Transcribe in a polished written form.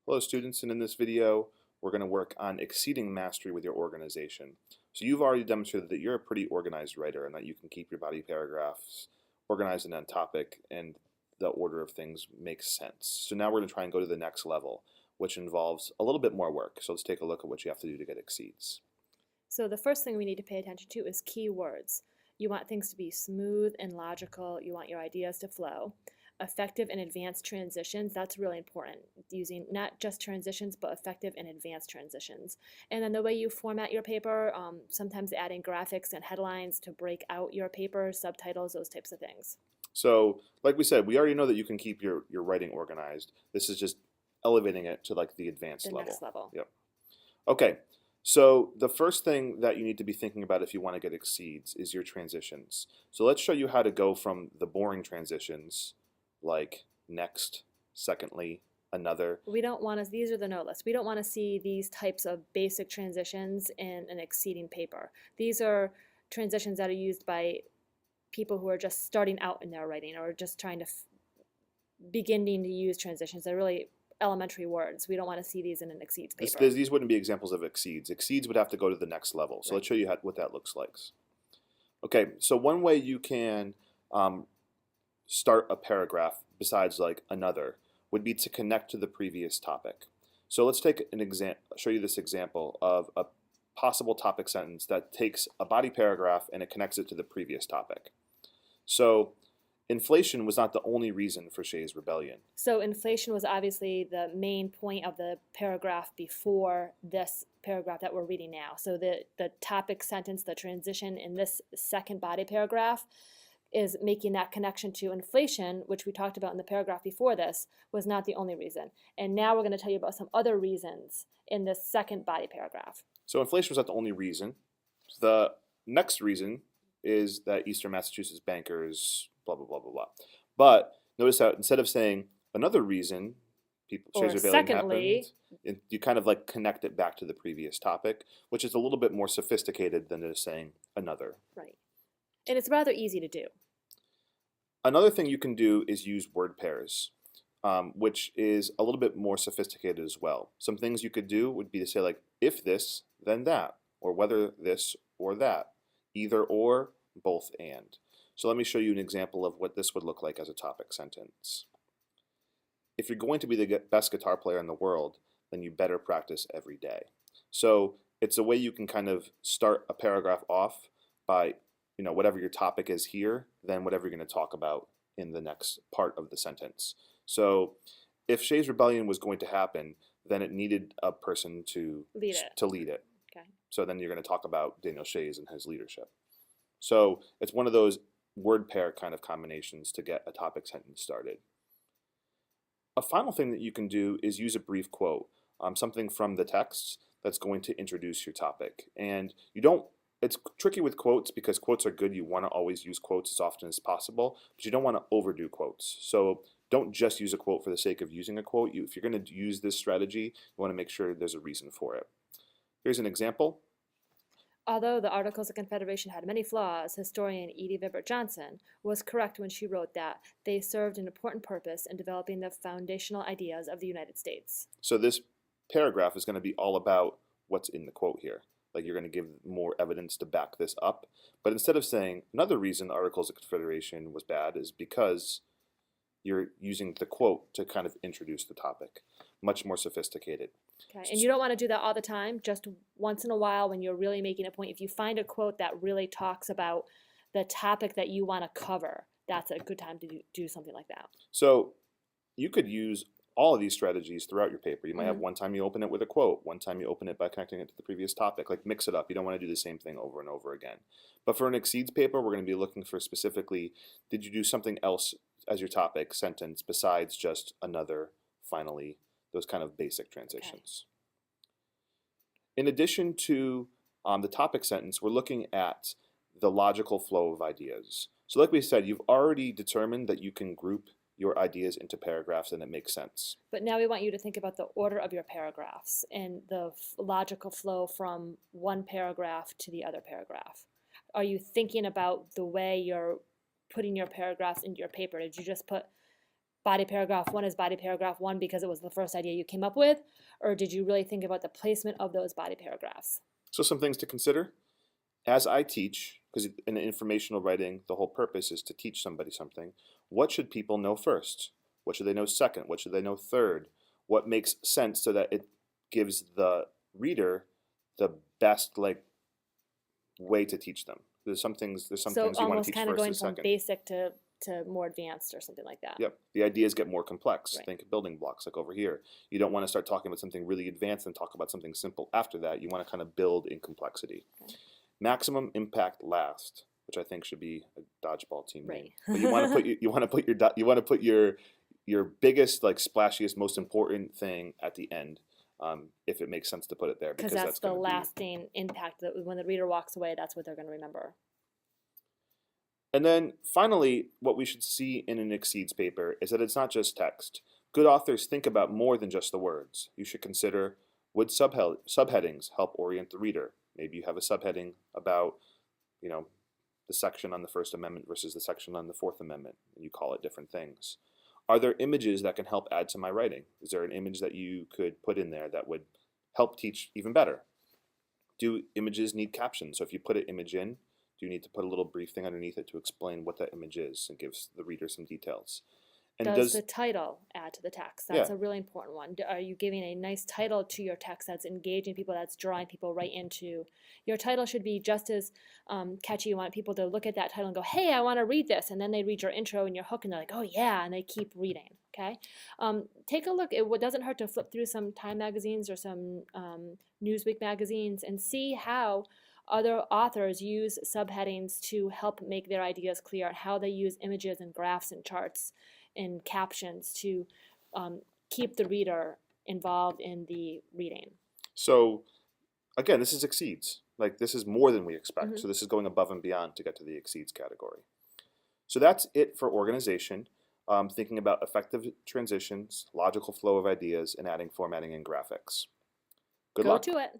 Hello students, and in this video we're going to work on exceeding mastery with your organization. So you've already demonstrated that you're a pretty organized writer and that you can keep your body paragraphs organized and on topic and the order of things makes sense. So now we're going to try and go to the next level, which involves a little bit more work. So let's take a look at what you have to do to get exceeds. So the first thing we need to pay attention to is keywords. You want things to be smooth and logical. You want your ideas to flow. Effective and advanced transitions, that's really important. Using not just transitions, but effective and advanced transitions. And then the way you format your paper, sometimes adding graphics and headlines to break out your paper, subtitles, those types of things. So like we said, we already know that you can keep your writing organized. This is just elevating it to like the advanced The level. next level. Yep. Okay. So the first thing that you need to be thinking about if you want to get exceeds is your transitions. So let's show you how to go from the boring transitions like next, secondly, another. We don't want to, these are the no list. We don't want to see these types of basic transitions in an exceeding paper. These are transitions that are used by people who are just starting out in their writing or just trying to beginning to use transitions. They're really elementary words. We don't want to see these in an exceeds paper. These wouldn't be examples of exceeds. Exceeds would have to go to the next level. So Right. let's show you what that looks like. Okay, so one way you can start a paragraph besides like another would be to connect to the previous topic. So let's take an example, show you this example of a possible topic sentence that takes a body paragraph and it connects it to the previous topic. So inflation was not the only reason for Shays rebellion. So inflation was obviously the main point of the paragraph before this paragraph that we're reading now. So the topic sentence, the transition in this second body paragraph is making that connection to inflation, which we talked about in the paragraph before this, was not the only reason. And now we're going to tell you about some other reasons in this second body paragraph. So inflation was not the only reason. The next reason is that Eastern Massachusetts bankers, blah, blah, blah, blah, blah. But notice that instead of saying another reason, Shays rebellion happened, you kind of like connect it back to the previous topic, which is a little bit more sophisticated than just saying another. Right. And it's rather easy to do. Another thing you can do is use word pairs, which is a little bit more sophisticated as well. Some things you could do would be to say like, if this, then that, or whether this or that, either or, both and. So let me show you an example of what this would look like as a topic sentence. If you're going to be the best guitar player in the world, then you better practice every day. So it's a way you can kind of start a paragraph off by whatever your topic is here, then whatever you're going to talk about in the next part of the sentence. So if Shays rebellion was going to happen, then it needed a person to lead it. Okay. So then you're going to talk about Daniel Shays and his leadership. So it's one of those word pair kind of combinations to get a topic sentence started. A final thing that you can do is use a brief quote, something from the text that's going to introduce your topic. And it's tricky with quotes because quotes are good. You want to always use quotes as often as possible, but you don't want to overdo quotes. So don't just use a quote for the sake of using a quote. If you're going to use this strategy, you want to make sure there's a reason for it. Here's an example. Although the Articles of Confederation had many flaws, historian Edie Vibert Johnson was correct when she wrote that they served an important purpose in developing the foundational ideas of the United States. So this paragraph is going to be all about what's in the quote here. Like you're going to give more evidence to back this up. But instead of saying another reason the Articles of Confederation was bad is because you're using the quote to kind of introduce the topic. Much more sophisticated. Okay, and you don't want to do that all the time. Just once in a while when you're really making a point. If you find a quote that really talks about the topic that you want to cover, that's a good time to do something like that. So you could use all of these strategies throughout your paper. You might have one time you open it with a quote, one time you open it by connecting it to the previous topic. Like mix it up. You don't want to do the same thing over and over again. But for an exceeds paper, we're going to be looking for specifically, did you do something else as your topic sentence besides just another, finally, those kind of basic transitions. Okay. In addition to the topic sentence, we're looking at the logical flow of ideas. So like we said, you've already determined that you can group your ideas into paragraphs and it makes sense. But now we want you to think about the order of your paragraphs and the logical flow from one paragraph to the other paragraph. Are you thinking about the way you're putting your paragraphs into your paper? Did you just put body paragraph one is body paragraph one because it was the first idea you came up with, or did you really think about the placement of those body paragraphs? So some things to consider. As I teach, because in informational writing, the whole purpose is to teach somebody something, what should people know first? What should they know second? What should they know third? What makes sense so that it gives the reader the best way to teach them? There's some things So you want to almost teach kind of first going and from second. basic to more advanced or something like that. Yep. The ideas get more complex. Right. Think building blocks like over here. You don't want to start talking about something really advanced and talk about something simple after that. You want to kind of build in complexity. Okay. Maximum impact last, which I think should be a dodgeball team name. Right. But you want to put your biggest, splashiest, most important thing at the end, if it makes sense to put it there, Because because that's the gonna be. lasting impact that when the reader walks away, that's what they're going to remember. And then finally, what we should see in an Exceeds paper is that it's not just text. Good authors think about more than just the words. You should consider, would subheadings help orient the reader? Maybe you have a subheading about, the section on the First Amendment versus the section on the Fourth Amendment, and you call it different things. Are there images that can help add to my writing? Is there an image that you could put in there that would help teach even better? Do images need captions? So if you put an image in, do you need to put a little brief thing underneath it to explain what that image is and gives the reader some details? And Does the title add to the text? That's Yeah. a really important one. Are you giving a nice title to your text that's engaging people, that's drawing people right into? Your title should be just as catchy. You want people to look at that title and go, hey, I want to read this. And then they read your intro and your hook and they're like, oh, yeah, and they keep reading. Okay? Take a look. It doesn't hurt to flip through some Time magazines or some Newsweek magazines and see how other authors use subheadings to help make their ideas clear, how they use images and graphs and charts and captions to keep the reader involved in the reading. So again, this is Exceeds. This is more than we expect. Mhm. So this is going above and beyond to get to the Exceeds category. So that's it for organization. Thinking about effective transitions, logical flow of ideas, and adding formatting and graphics. Good Go luck. to it.